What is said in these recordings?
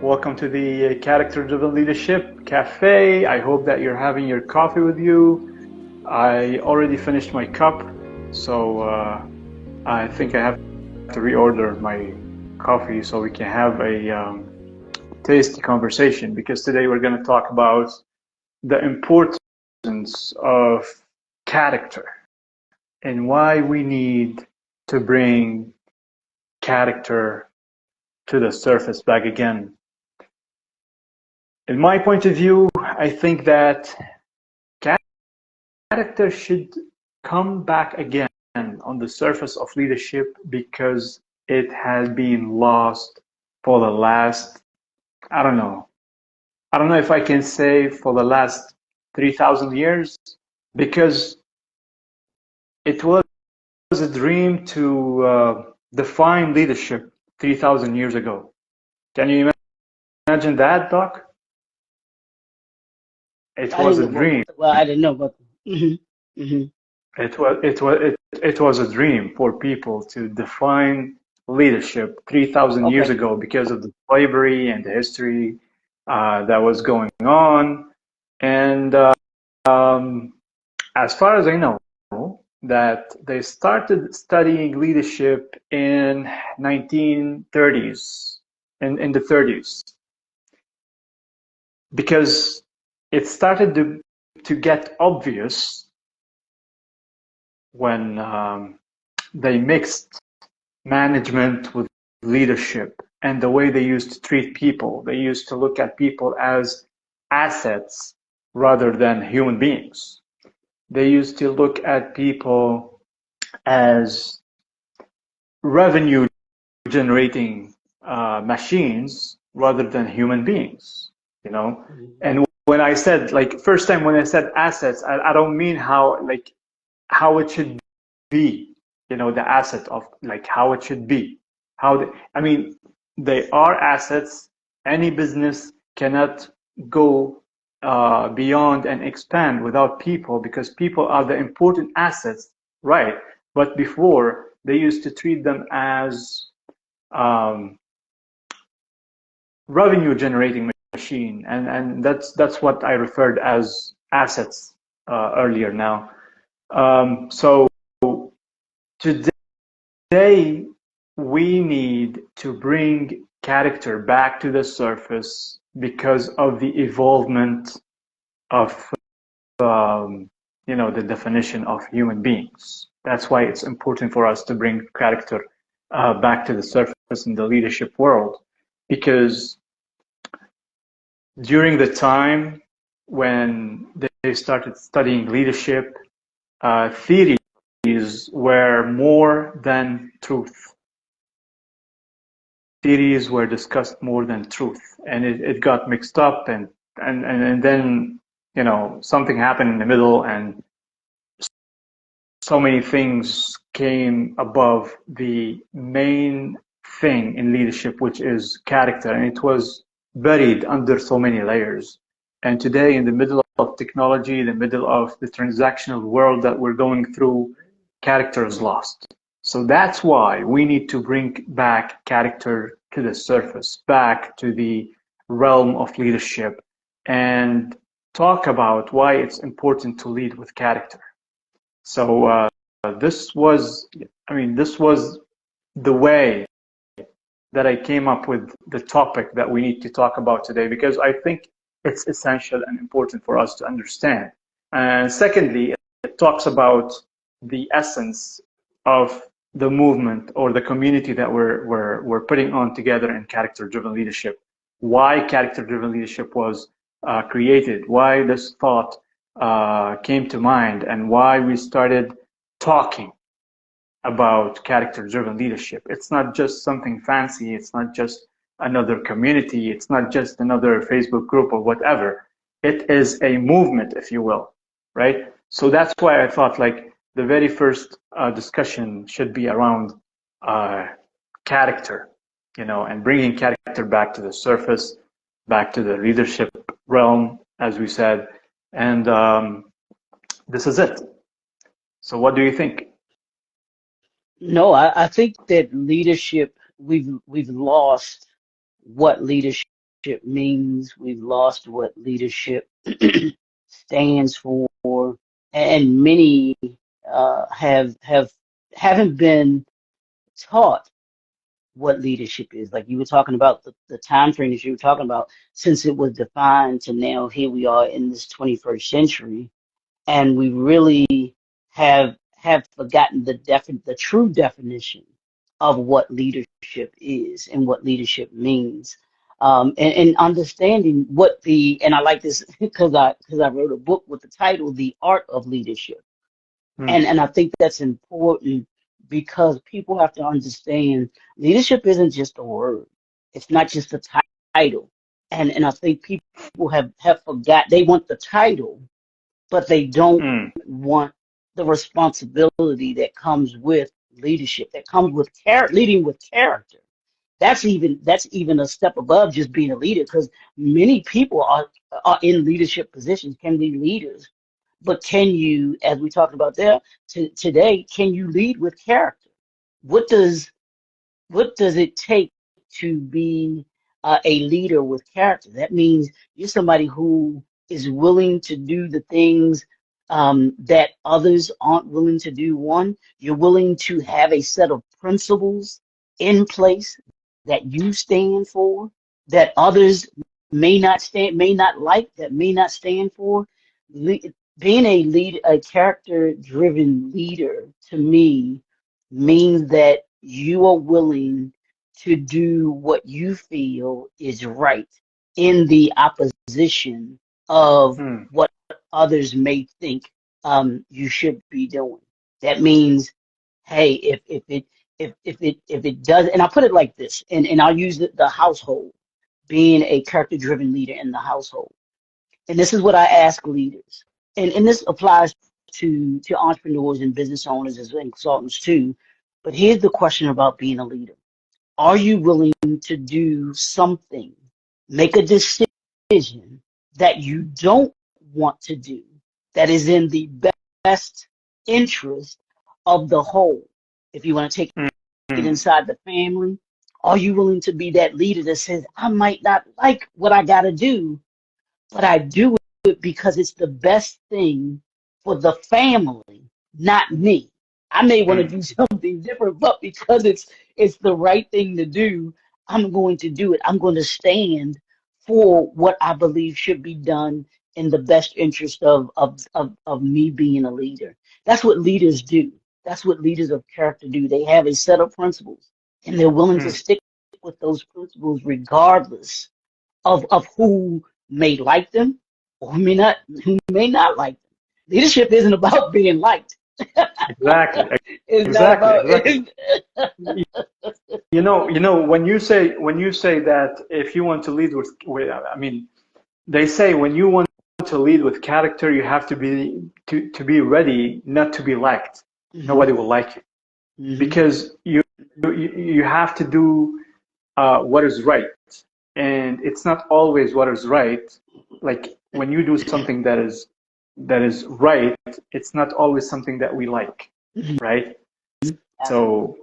Welcome to the Character-Driven Leadership Café. I hope that you're having your coffee with you. I already finished my cup, so I think I have to reorder my coffee so we can have a tasty conversation, because today we're going to talk about the importance of character and why we need to bring character to the surface back again. In my point of view, I think that character should come back again on the surface of leadership because it has been lost for the last, I don't know if I can say for the last 3,000 years, because it was a dream to define leadership 3,000 years ago. Can you imagine that, Doc? It was a dream. Well, I didn't know, but It was a dream for people to define leadership 3,000 years okay. ago because of the slavery and the history that was going on. And as far as I know, that they started studying leadership in 1930s, in the 30s, because it started to get obvious when they mixed management with leadership and the way they used to treat people. They used to look at people as assets rather than human beings. They used to look at people as revenue generating machines rather than human beings, you know? And when I said, like, first time when I said assets, I don't mean how it should be, the asset of, like, how it should be. I mean, they are assets. Any business cannot go beyond and expand without people, because people are the important assets, right? But before, they used to treat them as revenue generating machine, and that's what I referred as assets earlier now. So today we need to bring character back to the surface because of the evolvement of the definition of human beings. That's why it's important for us to bring character back to the surface in the leadership world, because during the time when they started studying leadership, theories were more than truth. Theories were discussed more than truth, and it got mixed up, and then something happened in the middle, and so many things came above the main thing in leadership, which is character, and it was buried under so many layers. And today, in the middle of technology, in the middle of the transactional world that we're going through, character is lost. So that's why we need to bring back character to the surface, back to the realm of leadership, and talk about why it's important to lead with character. So this was the way that I came up with the topic that we need to talk about today, because I think it's essential and important for us to understand. And secondly, it talks about the essence of the movement or the community that we're putting on together in character-driven leadership. Why character-driven leadership was created, why this thought came to mind, and why we started talking about character-driven leadership. It's not just something fancy. It's not just another community. It's not just another Facebook group or whatever. It is a movement, if you will, right? So that's why I thought, like, the very first discussion should be around character, and bringing character back to the surface, back to the leadership realm, as we said. And this is it. So what do you think? No, I think that leadership, we've lost what leadership means. We've lost what leadership stands for, and many haven't been taught what leadership is. Like you were talking about the time frame that you were talking about, since it was defined to now here we are in this 21st century, and we really have forgotten the true definition of what leadership is and what leadership means. And understanding and I like this because I wrote a book with the title The Art of Leadership. And I think that's important because people have to understand leadership isn't just a word. It's not just a title. And I think people have forgot they want the title, but they don't want the responsibility that comes with leadership, that comes with leading with character. That's even a step above just being a leader, because many people are in leadership positions, can be leaders, but can you, as we talked about today, can you lead with character? What does it take to be a leader with character? That means you're somebody who is willing to do the things that others aren't willing to do. One, you're willing to have a set of principles in place that you stand for, that others may not like, that may not stand for. Being a character-driven leader, to me, means that you are willing to do what you feel is right in the opposition of what others may think you should be doing. That means, hey, if it does, and I'll put it like this, and I'll use the household, being a character-driven leader in the household. And this is what I ask leaders, and this applies to entrepreneurs and business owners as well, and consultants too. But here's the question about being a leader. Are you willing to do something, make a decision that you don't want to do, that is in the best interest of the whole? If you want to take it inside the family, are you willing to be that leader that says, I might not like what I got to do, but I do it because it's the best thing for the family, not me. I may want to do something different, but because it's the right thing to do, I'm going to do it. I'm going to stand for what I believe should be done in the best interest of me being a leader. That's what leaders do. That's what leaders of character do. They have a set of principles, and they're willing to stick with those principles regardless of who may like them or who may not like them. Leadership isn't about being liked. Exactly. It's Exactly. When you say that if you want to lead I mean, they say when you want to lead with character, you have to be ready not to be liked. Nobody will like you because you have to do what is right, and it's not always what is right. Like when you do something that is right, it's not always something that we like, right? So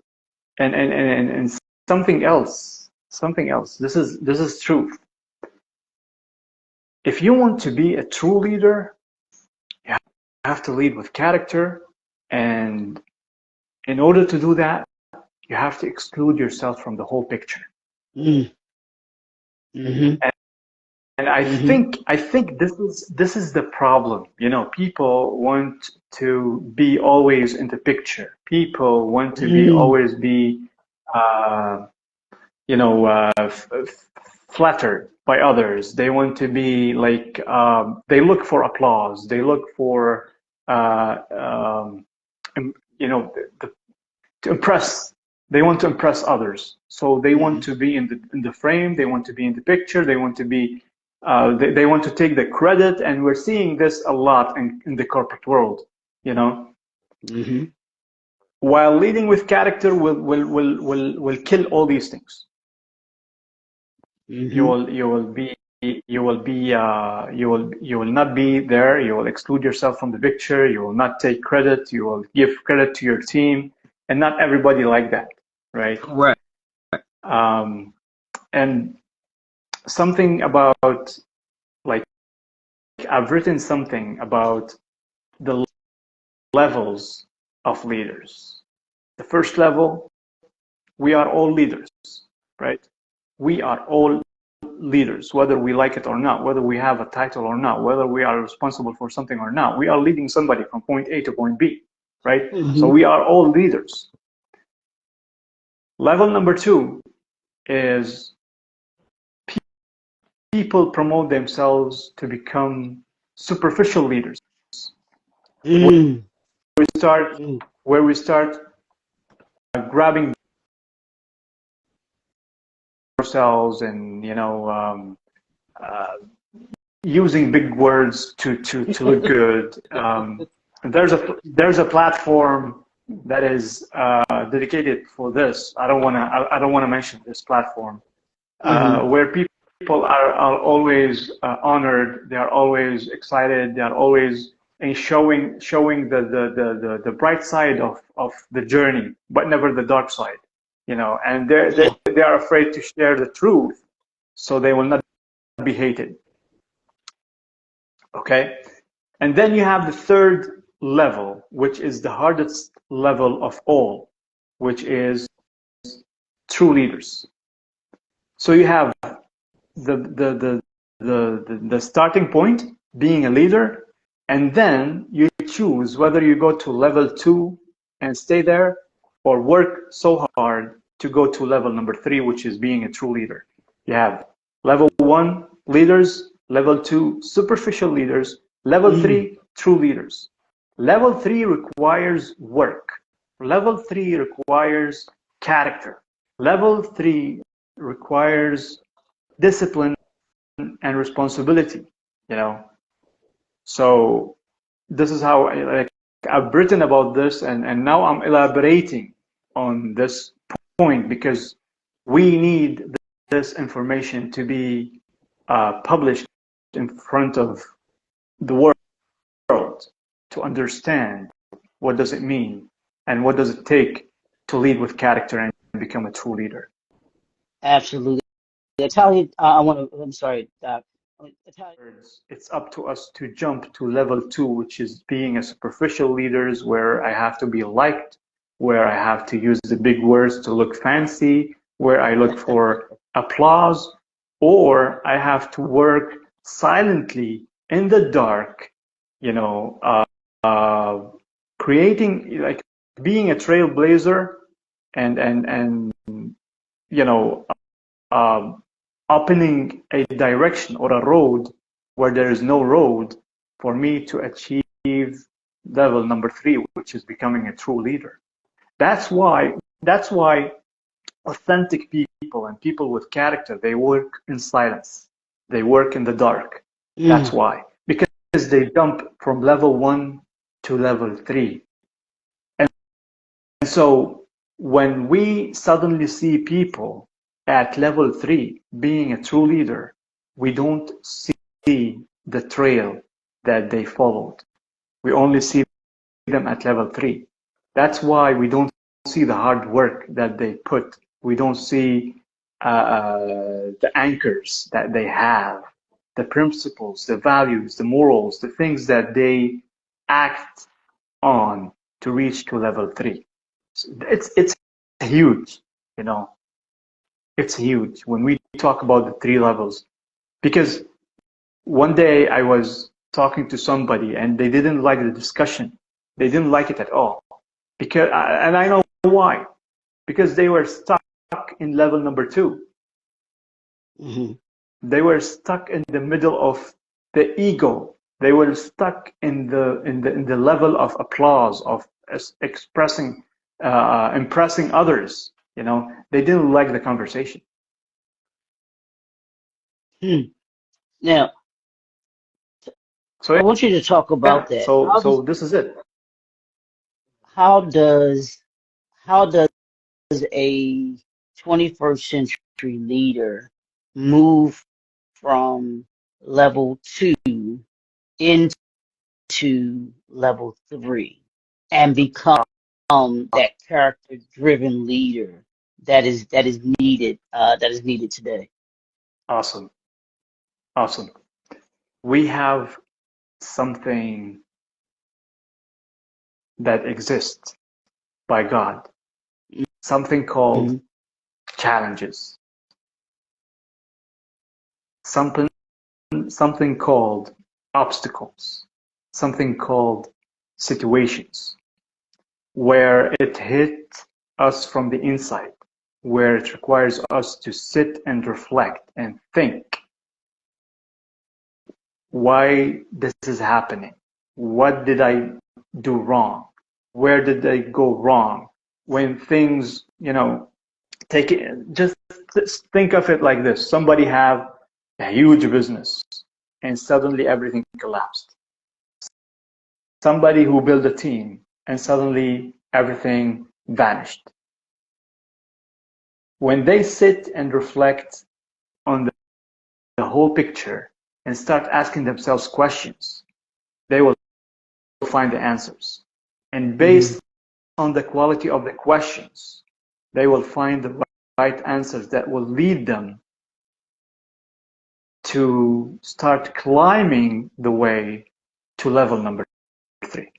and something else. This is truth. If you want to be a true leader, you have to lead with character, and in order to do that, you have to exclude yourself from the whole picture. And I think this is the problem. People want to be always in the picture. People want to be always be flattered by others. They want to be like they look for applause. They look for to impress. They want to impress others. So they want to be in the frame. They want to be in the picture. They want to be they want to take the credit, and we're seeing this a lot in the corporate world. While leading with character will kill all these things. You will not be there. You will exclude yourself from the picture. You will not take credit. You will give credit to your team, and not everybody like that, right? Correct. And something about, like, I've written something about the levels of leaders. The first level, we are all leaders, right? We are all leaders, whether we like it or not, whether we have a title or not, whether we are responsible for something or not. We are leading somebody from point A to point B, right? So we are all leaders. Level number two is people promote themselves to become superficial leaders. Mm. Where we start grabbing ourselves and using big words to look good. There's a platform that is dedicated for this. I don't want to mention this platform, where people are always honored. They are always excited. They are always showing the bright side of the journey, but never the dark side. And they are afraid to share the truth, so they will not be hated. Okay, and then you have the third level, which is the hardest level of all, which is true leaders. So you have the starting point, being a leader, and then you choose whether you go to level 2 and stay there, or work so hard to go to level number 3, which is being a true leader. You have level 1, leaders; level 2, superficial leaders; level 3, true leaders. Level 3 requires work. Level 3 requires character. Level 3 requires discipline and responsibility, So this is how I've written about this, and now I'm elaborating on this point, because we need this information to be published in front of the world, to understand what does it mean and what does it take to lead with character and become a true leader. Absolutely. Italian, I'm sorry, It's up to us to jump to level 2, which is being a superficial leaders, where I have to be liked, where I have to use the big words to look fancy, where I look for applause, or I have to work silently in the dark, creating, like, being a trailblazer, and opening a direction or a road where there is no road, for me to achieve level number 3, which is becoming a true leader. That's why authentic people and people with character, they work in silence. They work in the dark. That's why. Because they jump from level 1 to level 3. And so when we suddenly see people at level 3 being a true leader, we don't see the trail that they followed. We only see them at level 3. That's why we don't see the hard work that they put. We don't see the anchors that they have, the principles, the values, the morals, the things that they act on to reach to level 3. It's huge, It's huge when we talk about the 3 levels. Because one day I was talking to somebody and they didn't like the discussion. They didn't like it at all. And I know why. Because they were stuck in level number 2. They were stuck in the middle of the ego. They were stuck in the level of applause, of expressing, impressing others. They didn't like the conversation. Now, So I want you to talk about that. So this is it. How does a 21st century leader move from level 2 into level 3 and become that character-driven leader that is needed today? Awesome. Awesome. We have something that exists by God, something called Mm-hmm. challenges, something called obstacles, something called situations, where it hit us from the inside, where it requires us to sit and reflect and think why this is happening. What did I do wrong? Where did I go wrong? When things, take it, just think of it like this. Somebody have a huge business and suddenly everything collapsed. Somebody who built a team and suddenly everything vanished. When they sit and reflect on the whole picture and start asking themselves questions, they will find the answers. And based on the quality of the questions, they will find the right answers that will lead them to start climbing the way to level number 3.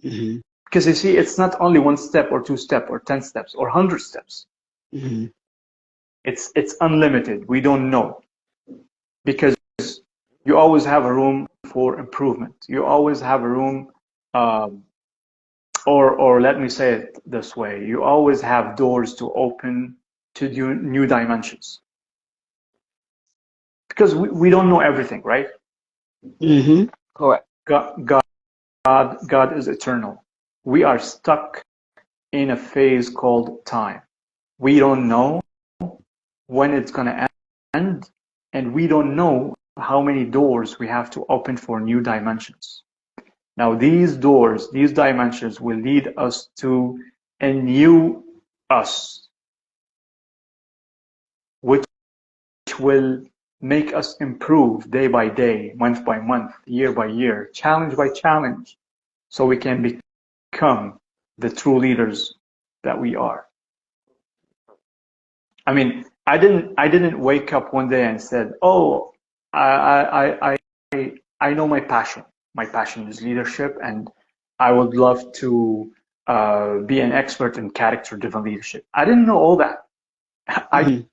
Mm-hmm. Because you see, it's not only 1 step or 2 steps or 10 steps or 100 steps. Mm-hmm. It's unlimited. We don't know, because you always have a room for improvement. You always have a room, or let me say it this way: you always have doors to open to new dimensions. Because we don't know everything, right? Mm-hmm. Correct. God is eternal. We are stuck in a phase called time. We don't know when it's going to end, and we don't know how many doors we have to open for new dimensions. Now, these doors, these dimensions will lead us to a new us, which will make us improve day by day, month by month, year by year, challenge by challenge, so we can become the true leaders that we are. I mean, I didn't wake up one day and said, "Oh, I know my passion. My passion is leadership, and I would love to be an expert in character-driven leadership." I didn't know all that. I Mm-hmm.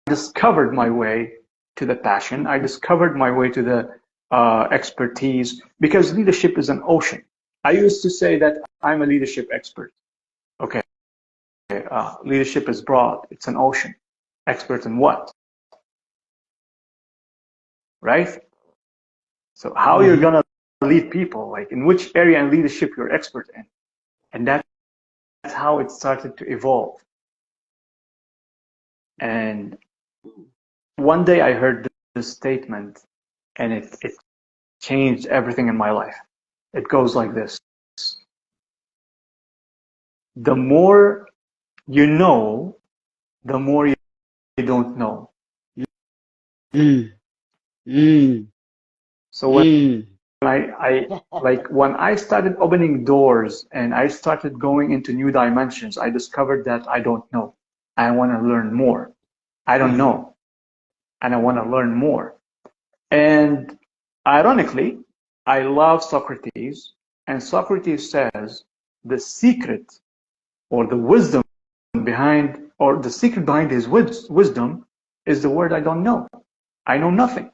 discovered my way to the passion. I discovered my way to the expertise, because leadership is an ocean. I used to say that I'm a leadership expert. Okay, leadership is broad. It's an ocean. Expert in what? Right? So how you're Mm-hmm. gonna lead people? Like, in which area in leadership you're expert in? And that's how it started to evolve. And one day I heard this statement, and it changed everything in my life. It goes like this: the more you know, the more you don't know. Mm-hmm. Mm-hmm. So when I started opening doors and I started going into new dimensions, I discovered that I don't know. I want to learn more. I don't Mm-hmm. know, and I want to learn more. And ironically, I love Socrates, and Socrates says the secret, or the wisdom behind, or the secret behind his wisdom, is the word I don't know. I know nothing.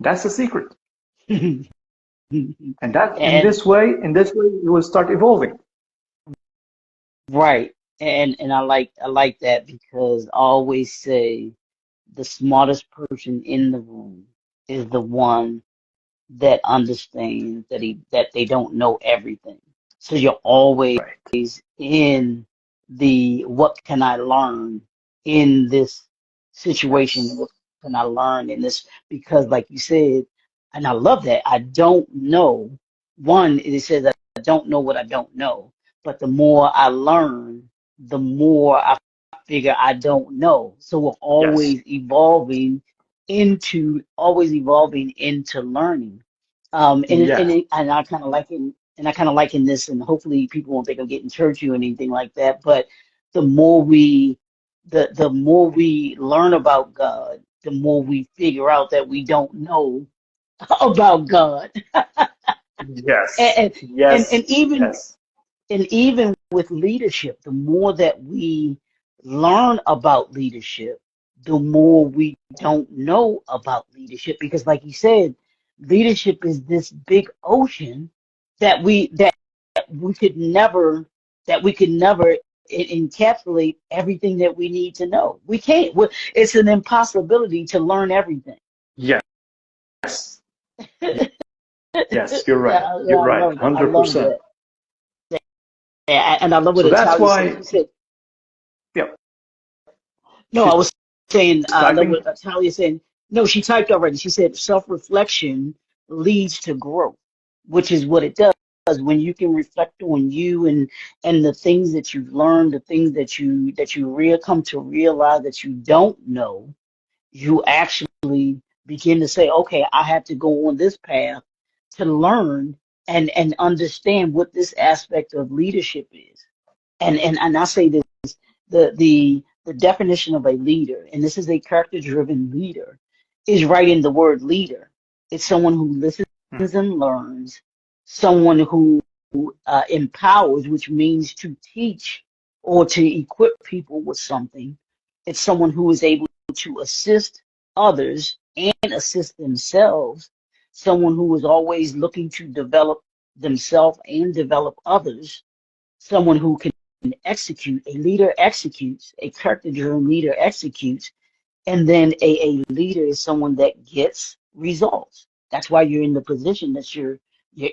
That's the secret. And that And in this way, you will start evolving. right. And I like that, because I always say the smartest person in the room is the one that understands that they don't know everything. So you're always Right. in the what can I learn in this situation? Yes. What can I learn in this? Because like you said, and I love that, I don't know. One, it says that I don't know what I don't know, but the more I learn, the more I figure I don't know. So we're Yes. always evolving into learning. Yes. And I kind of like it, and I kind of liken this, and hopefully people won't think I'm getting churchy or anything like that. But the more we, the more we learn about God, the more we figure out that we don't know about God. Yes, And and, yes, and even yes, and even with leadership, the more that we learn about leadership, the more we don't know about leadership. Because like you said, leadership is this big ocean that we could never that we could never encapsulate everything that we need to know. We can't. It's an impossibility to learn everything. yes, yes. You're Yeah, right. You're I right. love that. I love 100%. that. And I love what So that's Italia said. why, She said, yeah, no, I was saying, she's I love typing. what Natalia said. No, she typed already. She said self-reflection leads to growth, which is what it does. When you can reflect on you and the things that you've learned, the things that you come to realize that you don't know, you actually begin to say, okay, I have to go on this path to learn and understand what this aspect of leadership is. And I say this, the definition of a leader, and this is a character-driven leader, is right in the word leader. It's someone who listens Hmm. and learns, someone who empowers, which means to teach or to equip people with something. It's someone who is able to assist others and assist themselves, someone who is always looking to develop themselves and develop others, someone who can execute. A leader executes, a character-driven leader executes, and then a leader is someone that gets results. That's why you're in the position that you're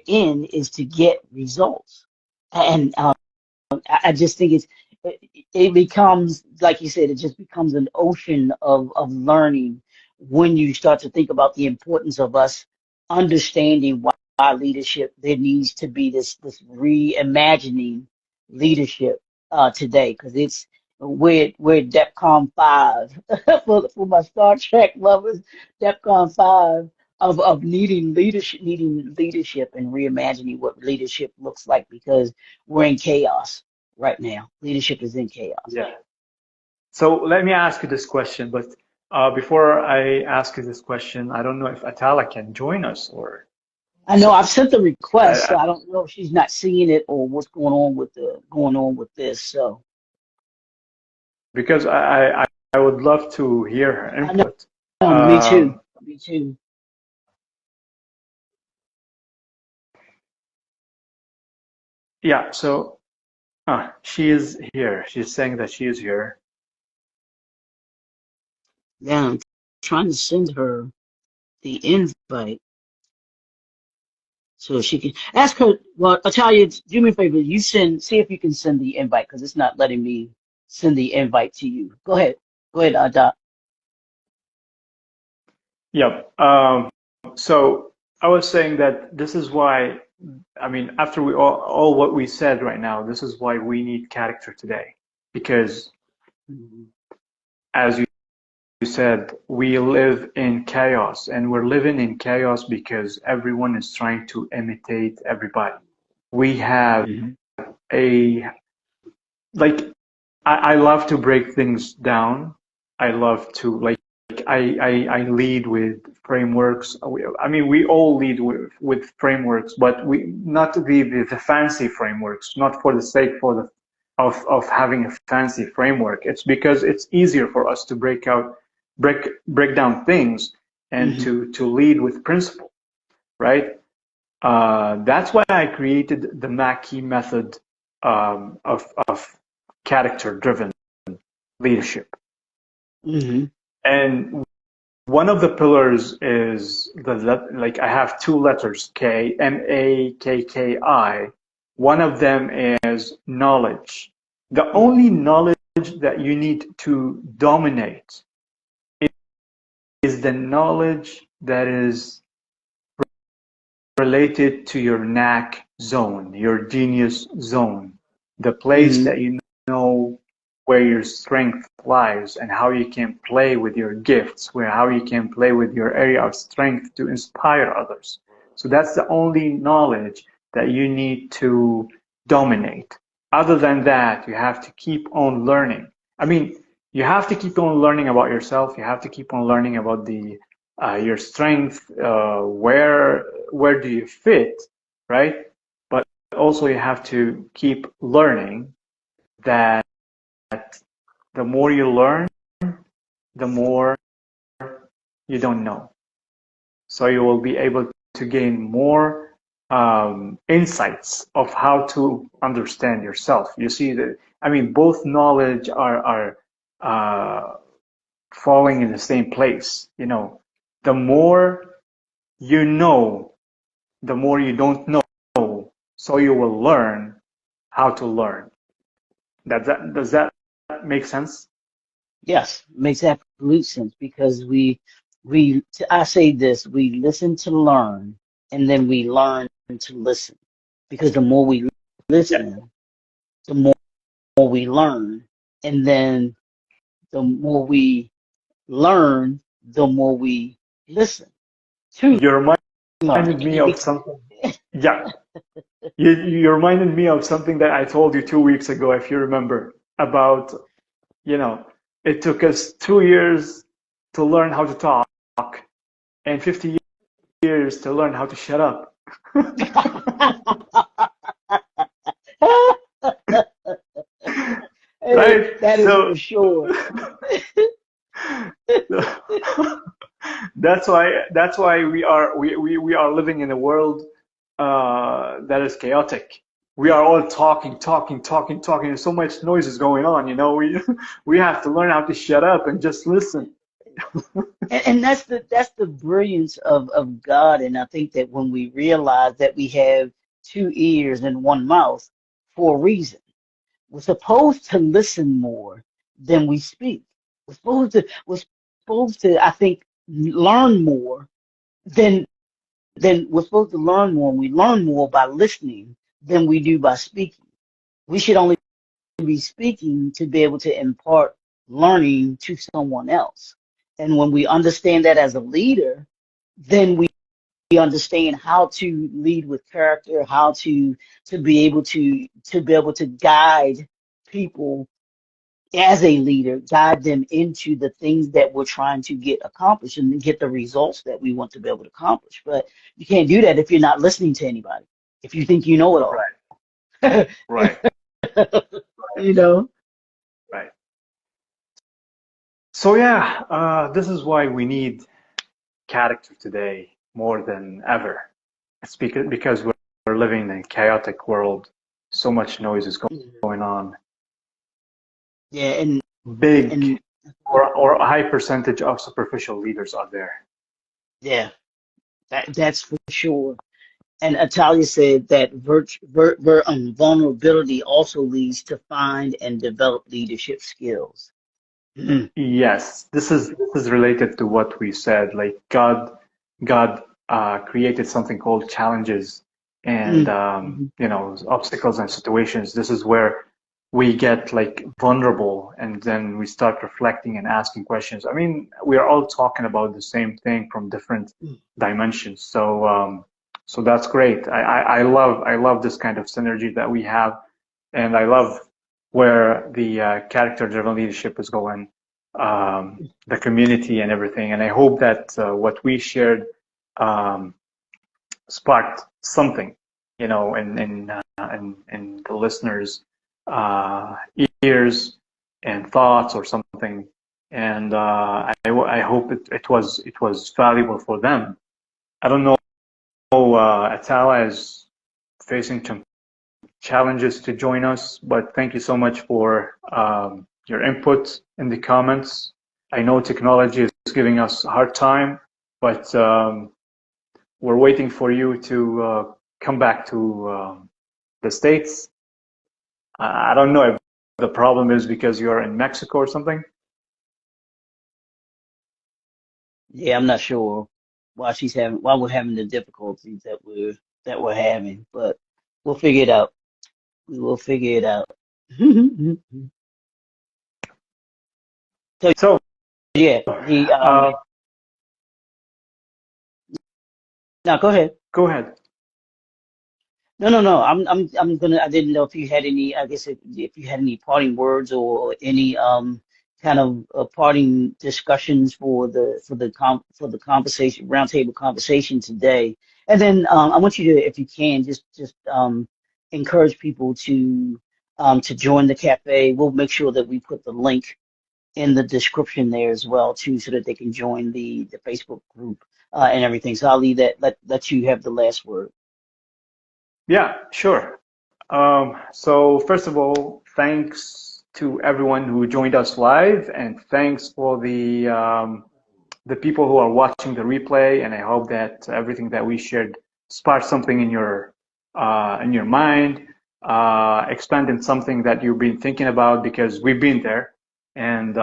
in, is to get results. And I just think it becomes, like you said, it just becomes an ocean of learning when you start to think about the importance of us understanding why leadership, there needs to be this reimagining leadership today, because we're DEFCON 5 for my Star Trek lovers, DEFCON 5 of needing leadership and reimagining what leadership looks like, because we're in chaos right now. Leadership is in chaos. Yeah. So let me ask you this question, but before I ask you this question, I don't know if Atala can join us or I know so. I've sent the request, I, so I don't know if she's not seeing it or what's going on with this. So because I would love to hear her I know, input. me too. Um, Me too. yeah, so she is here. She's saying that she is here. Yeah, I'm trying to send her the invite so she can ask her. Well, Italia, do me a favor. See if you can send the invite, because it's not letting me send the invite to you. Go ahead. Go ahead, Doc. Yep. So I was saying that this is why, I mean, after all what we said right now, this is why we need character today. Because Mhm. as you said, we live in chaos, and we're living in chaos because everyone is trying to imitate everybody. We have Mhm. a, like, I love to break things down. I love to, like, I lead with frameworks. I mean, we all lead with frameworks, but we not the fancy frameworks, not for the sake for the of having a fancy framework. It's because it's easier for us to break down things and Mhm. to lead with principle, right? That's why I created the Mackey method of character-driven leadership. Mhm. And one of the pillars is like I have two letters, K, Makki. One of them is knowledge. The only knowledge that you need to dominate is the knowledge that is related to your knack zone, your genius zone, the place Mhm. that you know where your strength lies and how you can play with your gifts, where how you can play with your area of strength to inspire others. So that's the only knowledge that you need to dominate. Other than that, you have to keep on learning. I mean, you have to keep on learning about yourself. You have to keep on learning about the your strength, where do you fit, right? But also you have to keep learning that the more you learn, the more you don't know. So you will be able to gain more insights of how to understand yourself. You see that, I mean, both knowledge are falling in the same place. You know, the more you know, the more you don't know. So you will learn how to learn. Does that make sense? Yes, makes absolute sense because I say this, we listen to learn and then we learn to listen because the more we Yeah. listen, the more we learn, and then the more we learn, the more we listen to You learn. reminded me of something. Yeah. You reminded me of something that I told you 2 weeks ago, if you remember, about, you know, it took us 2 years to learn how to talk and 50 years to learn how to shut up. Right? That is So for sure. that's why we are living in a world that is chaotic. We are all talking. There's so much noise is going on, you know. We have to learn how to shut up and just listen. And that's the brilliance of God. And I think that when we realize that we have two ears and one mouth for a reason, we're supposed to listen more than we speak. We're supposed to I think learn more than we're supposed to learn more, and we learn more by listening than we do by speaking. We should only be speaking to be able to impart learning to someone else. And when we understand that as a leader, then we understand how to lead with character, how to be able to guide people as a leader, guide them into the things that we're trying to get accomplished and get the results that we want to be able to accomplish. But you can't do that if you're not listening to anybody. If you think you know it all, Right, right, you know. right. So yeah, this is why we need character today more than ever. It's because we're living in a chaotic world. So much noise is going on. Yeah, and Big or a high percentage of superficial leaders are there. yeah, that's for sure. And Atalia said that vulnerability also leads to find and develop leadership skills. Mhm. Yes, this is related to what we said. Like God created something called challenges and Mhm. obstacles and situations. This is where we get like vulnerable and then we start reflecting and asking questions. I mean, we are all talking about the same thing from different Mhm. dimensions. So that's great. I love this kind of synergy that we have, and I love where the character-driven leadership is going, the community and everything. And I hope that what we shared um, sparked something, in the listeners' ears and thoughts or something. And I hope it was valuable for them. I don't know. Atala is facing some challenges to join us, but thank you so much for your input in the comments. I know technology is giving us a hard time, but we're waiting for you to come back to the States. I don't know if the problem is because you're in Mexico or something. Yeah, I'm not sure why we're having the difficulties that we're having, but we'll figure it out. We will figure it out. So So, yeah, the uh, now go ahead. go ahead. No. I'm gonna. I didn't know if you had any. I guess if you had any parting words or any kind of parting discussions for the conversation, roundtable conversation today. And then I want you to, if you can, just encourage people to join the cafe. We'll make sure that we put the link in the description there as well too, so that they can join the Facebook group and everything. So I'll leave that. Let you have the last word. Yeah, sure. So first of all, thanks to everyone who joined us live, and thanks for the people who are watching the replay. And I hope that everything that we shared sparked something in your mind, expanded something that you've been thinking about, because we've been there, and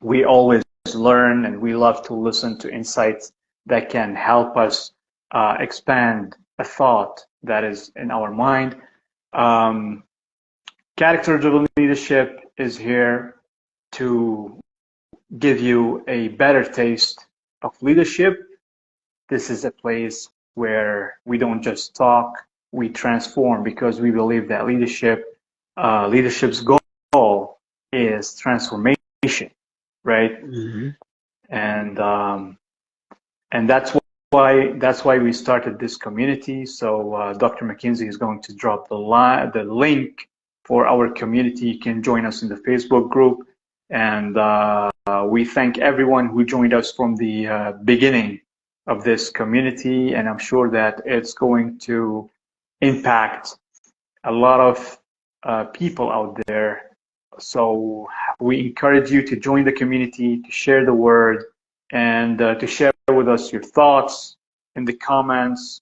we always learn, and we love to listen to insights that can help us expand a thought that is in our mind. Um, Character-driven leadership is here to give you a better taste of leadership. This is a place where we don't just talk, we transform, because we believe that leadership's goal is transformation, right? Mm-hmm. And that's why we started this community. So Dr. McKinsey is going to drop the link for our community. You can join us in the Facebook group, and we thank everyone who joined us from the beginning of this community, and I'm sure that it's going to impact a lot of people out there. So we encourage you to join the community, to share the word, and to share with us your thoughts in the comments.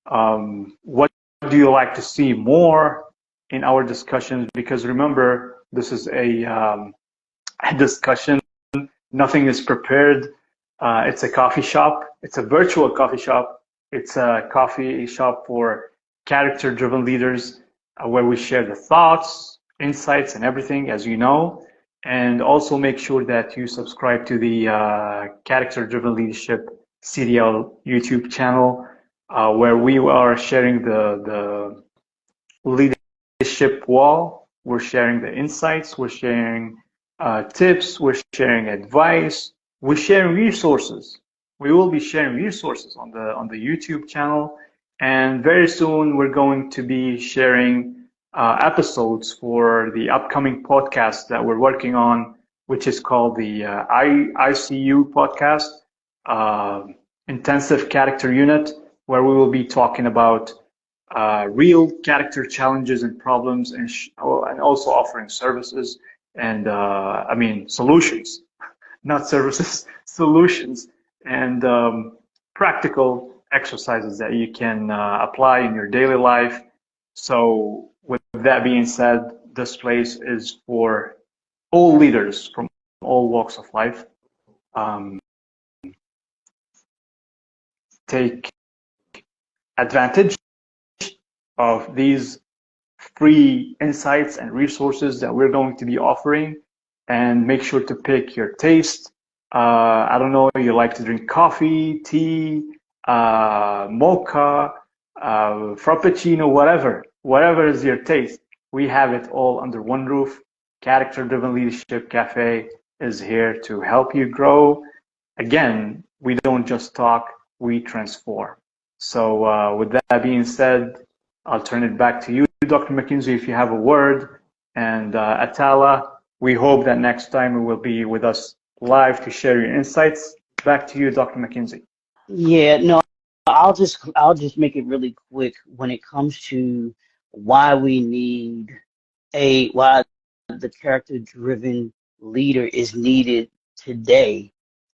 What do you like to see more in our discussions? Because remember, this is a discussion. Nothing is prepared. It's a coffee shop. It's a virtual coffee shop. It's a coffee shop for character-driven leaders, where we share the thoughts, insights, and everything, as you know. And also make sure that you subscribe to the Character-Driven Leadership CDL YouTube channel, where we are sharing the leadership wall. We're sharing the insights. We're sharing tips. We're sharing advice. We're sharing resources. We will be sharing resources on the YouTube channel, and very soon we're going to be sharing episodes for the upcoming podcast that we're working on, which is called the ICU podcast, uh, Intensive Character Unit, where we will be talking about real character challenges and problems, and also offering services and solutions, not services, solutions, and practical exercises that you can apply in your daily life. So with that being said, this place is for all leaders from all walks of life. Um, take advantage of these free insights and resources that we're going to be offering, and make sure to pick your taste. I don't know, you like to drink coffee, tea, mocha, frappuccino, whatever is your taste. We have it all under one roof. Character-Driven Leadership Cafe is here to help you grow. Again, we don't just talk, we transform. So with that being said, I'll turn it back to you, Dr. McKinsey, if you have a word. And Atala, we hope that next time you will be with us live to share your insights. Back to you, Dr. McKinsey. Yeah, no, I'll just make it really quick when it comes to why we need why the character-driven leader is needed today.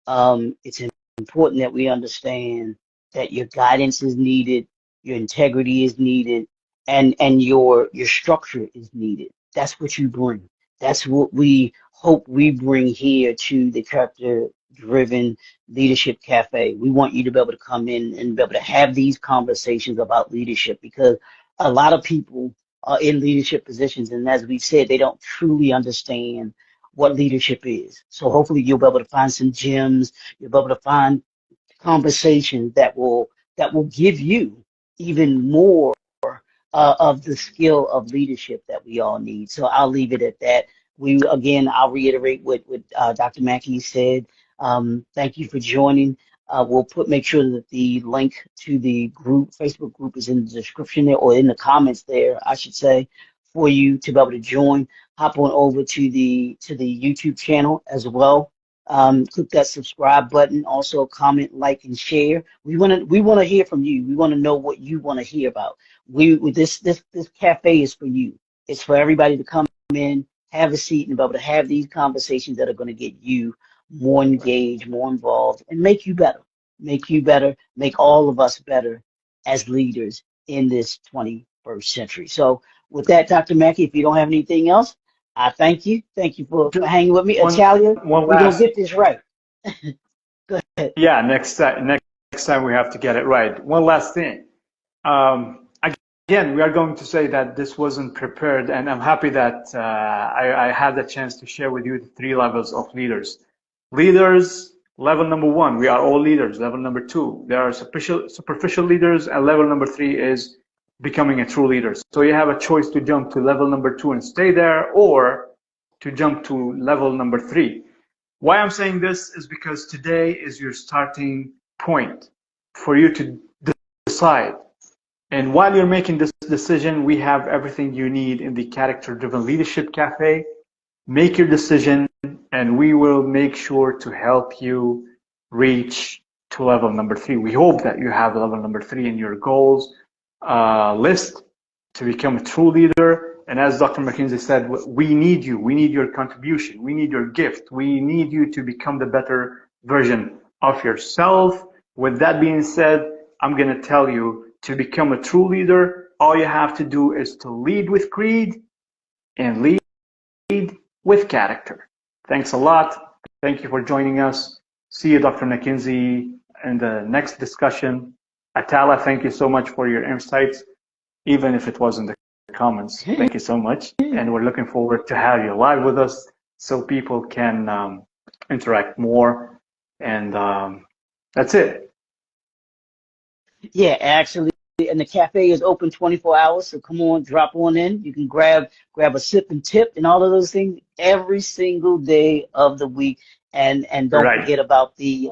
It's important that we understand that your guidance is needed, your integrity is needed, and your structure is needed. That's what you bring. That's what we hope we bring here to the Character-Driven Leadership Cafe. We want you to be able to come in and be able to have these conversations about leadership, because a lot of people are in leadership positions, and as we've said, they don't truly understand what leadership is. So hopefully you'll be able to find some gems. You'll be able to find conversations that will give you even more of the skill of leadership that we all need. So I'll leave it at that. I'll reiterate what Dr. Mackey said. Thank you for joining. We'll make sure that the link to the Facebook group is in the description there, or in the comments there, I should say, for you to be able to join. Hop on over to the YouTube channel as well. Click that subscribe button. Also, comment, like, and share. We want to hear from you. We want to know what you want to hear about. This cafe is for you. It's for everybody to come in, have a seat, and be able to have these conversations that are going to get you more engaged, more involved, and make you better. Make you better. Make all of us better as leaders in this 21st century. So, with that, Dr. Mackey, if you don't have anything else, I thank you. Thank you for hanging with me. Italia, we're going to get this right. Go ahead. Yeah, next time we have to get it right. One last thing. Again, we are going to say that this wasn't prepared, and I'm happy that I had the chance to share with you the 3 levels of leaders. Leaders, level number 1, we are all leaders. Level number 2, there are superficial leaders, and level number 3 is becoming a true leader. So you have a choice to jump to level number 2 and stay there, or to jump to level number 3. Why I'm saying this is because today is your starting point for you to decide. And while you're making this decision, we have everything you need in the Character-Driven Leadership Café. Make your decision, and we will make sure to help you reach to level number 3. We hope that you have level number 3 in your goals list to become a true leader. And as Dr. McKinsey said, we need you. We need your contribution. We need your gift. We need you to become the better version of yourself. With that being said, I'm going to tell you, to become a true leader, all you have to do is to lead with creed and lead with character. Thanks a lot. Thank you for joining us. See you, Dr. McKinsey, in the next discussion. Atala, thank you so much for your insights, even if it was in the comments. Thank you so much. And we're looking forward to have you live with us so people can interact more. And that's it. Yeah, actually, and the cafe is open 24 hours, so come on, drop on in. You can grab a sip and tip and all of those things every single day of the week. And don't forget about the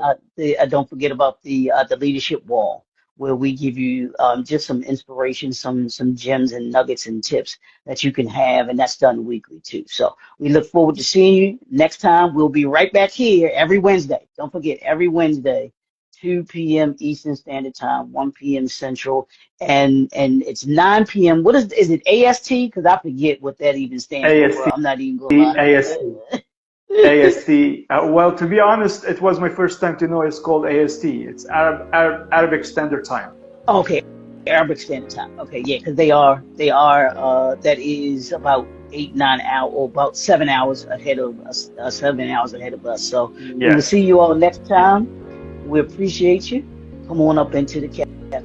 leadership wall, where we give you just some inspiration, some gems and nuggets and tips that you can have, and that's done weekly too. So we look forward to seeing you next time. We'll be right back here every Wednesday. Don't forget, every Wednesday, 2 p.m. Eastern Standard Time, 1 p.m. Central, and it's 9 p.m. What is it, AST? Because I forget what that even stands for. I'm not even going to lie. AST. Well, to be honest, it was my first time to know it's called AST. It's Arabic Standard Time. Okay, Arabic Standard Time. Okay, yeah, because they are. That is about 8-9 hours, or about 7 hours ahead of us. 7 hours ahead of us. So we will see you all next time. We appreciate you. Come on up into the cafe.